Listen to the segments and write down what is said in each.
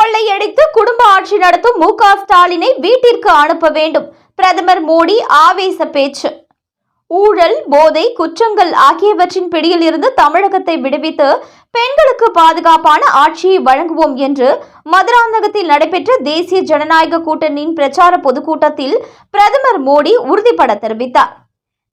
கொள்ளையடித்து குடும்ப ஆட்சி நடத்தும் மு க ஸ்டாலினை வீட்டிற்கு அனுப்ப வேண்டும். பிரதமர் மோடி ஆவேச பேச்சு. ஊழல், போதை, குற்றங்கள் ஆகியவற்றின் பிடியில் இருந்து தமிழகத்தை விடுவித்து பெண்களுக்கு பாதுகாப்பான ஆட்சியை வழங்குவோம் என்று மதுராந்தகத்தில் நடைபெற்ற தேசிய ஜனநாயக கூட்டணியின் பிரச்சார பொதுக்கூட்டத்தில் பிரதமர் மோடி உறுதிபட தெரிவித்தார்.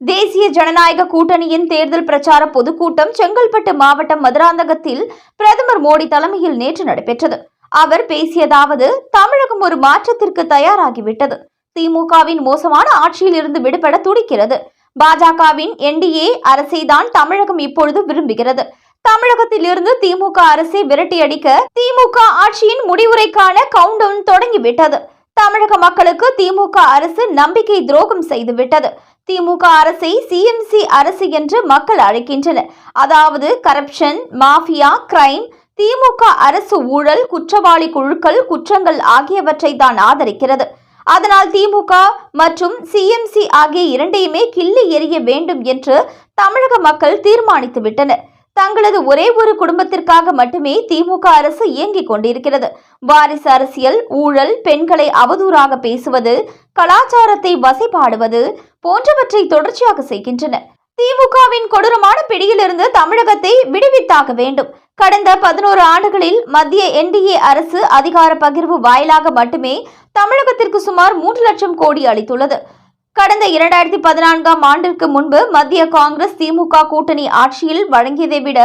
தேசிய ஜனநாயக கூட்டணியின் தேர்தல் பிரச்சார பொதுக்கூட்டம் செங்கல்பட்டு மாவட்டம் மதுராந்தகத்தில் பிரதமர் மோடி தலைமையில் நேற்று நடைபெற்றது. அவர் பேசியதாவது: தமிழகம் ஒரு மாற்றத்திற்கு தயாராகிவிட்டது. திமுகவின் மோசமான ஆட்சியில் இருந்து விடுபட துடிக்கிறது. பாஜகவின் என்டிஏ அரசைதான் தமிழகம் இப்பொழுது விரும்புகிறது. தமிழகத்தில் இருந்து திமுக அரசை விரட்டியடிக்க திமுக ஆட்சியின் முடிவுரைக்கான கவுண்டவுன் தொடங்கிவிட்டது. தமிழக மக்களுக்கு திமுக அரசு நம்பிக்கை துரோகம் செய்துவிட்டது. திமுக அரசை சிஎம்சி அரசு என்று மக்கள் அழைக்கின்றனர். அதாவது கரப்ஷன், மாஃபியா, கிரைம். திமுக அரசு ஊழல், குற்றவாளி குழுக்கள், குற்றங்கள் ஆகியவற்றை தான் ஆதரிக்கிறது. அதனால் திமுக மற்றும் சிஎம்சி ஆகிய இரண்டையுமே கிள்ளி எறிய வேண்டும் என்று தமிழக மக்கள் தீர்மானித்து விட்டனர். தங்களது ஒரே ஒரு குடும்பத்திற்காக மட்டுமே திமுக அரசு இயங்கிக் கொண்டிருக்கிறது. வாரிசு அரசியல், ஊழல், பெண்களை அவதூறாக பேசுவது, கலாச்சாரத்தை வசைபாடுவது போன்றவற்றை தொடர்ச்சியாக செய்கின்றனர். திமுகவின் கொடூரமான பிடியிலிருந்து தமிழகத்தை விடுவித்தாக வேண்டும். கடந்த 11 ஆண்டுகளில் மத்திய என்டிஏ அரசு அதிகார பகிர்வு வாயிலாக மட்டுமே தமிழகத்திற்கு சுமார் 3 லட்சம் கோடி அளித்துள்ளது. கடந்த 2014ஆம் ஆண்டிற்கு முன்பு மத்திய காங்கிரஸ் திமுக கூட்டணி ஆட்சியில் வழங்கியதை விட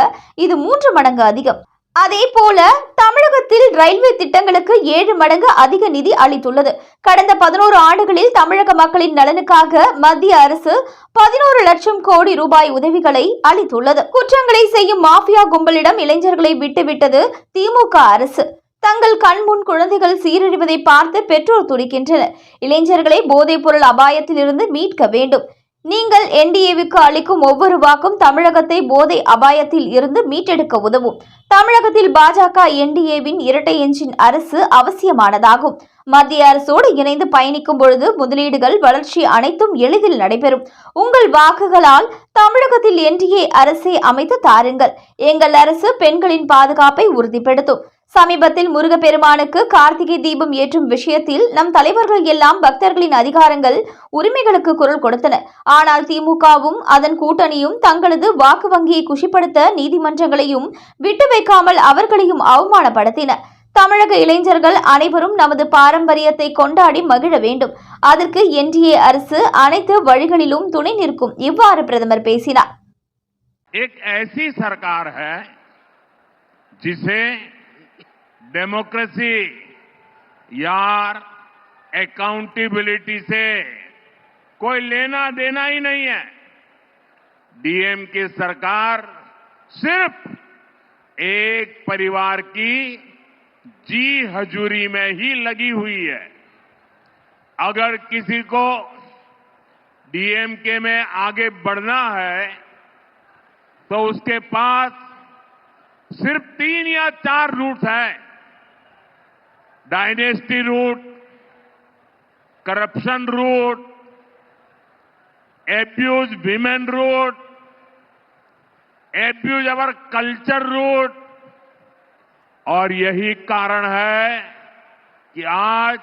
இது 3 மடங்கு அதிகம். அதே போல தமிழகத்தில் ரயில்வே திட்டங்களுக்கு 7 மடங்கு அதிக நிதி அளித்துள்ளது. கடந்த 11 ஆண்டுகளில் தமிழக மக்களின் நலனுக்காக மத்திய அரசு 11 லட்சம் கோடி ரூபாய் உதவிகளை அளித்துள்ளது. குற்றங்களை செய்யும் மாஃபியா கும்பலிடம் இளைஞர்களை விட்டுவிட்டது திமுக அரசு. தங்கள் கண்முன் குழந்தைகள் சீரழிவதை பார்த்து பெற்றோர் துடிக்கின்றனர். இளைஞர்களை போதைப் பொருள் அபாயத்தில் இருந்து மீட்க வேண்டும். நீங்கள் என்டிஏவுக்கு அளிக்கும் ஒவ்வொரு வாக்கும் தமிழகத்தை போதை அபாயத்தில் இருந்து மீட்டெடுக்க உதவும். தமிழகத்தில் பாஜக என்டிஏவின் இரட்டை என்ஜின் அரசு அவசியமானதாகும். மத்திய அரசோடு இணைந்து பயணிக்கும் பொழுது முதலீடுகள், வளர்ச்சி அனைத்தும் எளிதில் நடைபெறும். உங்கள் வாக்குகளால் தமிழகத்தில் என்டிஏ அரசை அமைத்து தாருங்கள். எங்கள் அரசு பெண்களின் பாதுகாப்பை உறுதிப்படுத்தும். சமீபத்தில் முருகப்பெருமானுக்கு கார்த்திகை தீபம் ஏற்றும் விஷயத்தில் நம் தலைவர்கள் எல்லாம் பக்தர்களின் அதிகாரங்கள், உரிமைகளுக்கு குரல் கொடுத்தனர். ஆனால் திமுகவும் அதன் கூட்டணியும் தங்களது வாக்கு வங்கியை குஷிப்படுத்த நீதிமன்றங்களையும் விட்டு வைக்காமல் அவர்களையும் அவமானப்படுத்தினர். தமிழக இளைஞர்கள் அனைவரும் நமது பாரம்பரியத்தை கொண்டாடி மகிழ வேண்டும். அதற்கு என்டிஏ அரசு அனைத்து வழிகளிலும் துணை நிற்கும். இவ்வாறு பிரதமர் பேசினார். डेमोक्रेसी यार अकाउंटेबिलिटी से कोई लेना देना ही नहीं है। डीएम की सरकार सिर्फ एक परिवार की जी हजूरी में ही लगी हुई है। अगर किसी को डीएमके में आगे बढ़ना है तो उसके पास सिर्फ 3 या 4 रूट है: dynasty root, corruption root, abuse women root, abuse our culture root. और यही कारण है कि आज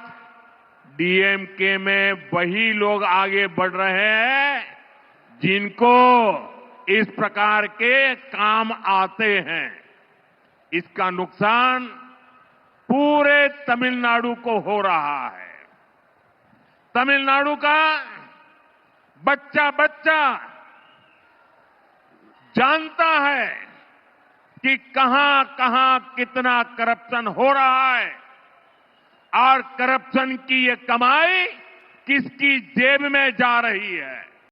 डीएमके में वही लोग आगे बढ़ रहे हैं जिनको इस प्रकार के काम आते हैं। इसका नुकसान पूरे तमिलनाडु को हो रहा है। तमिलनाडु का बच्चा बच्चा जानता है कि कहां कहां कितना करप्शन हो रहा है और करप्शन की ये कमाई किसकी जेब में जा रही है।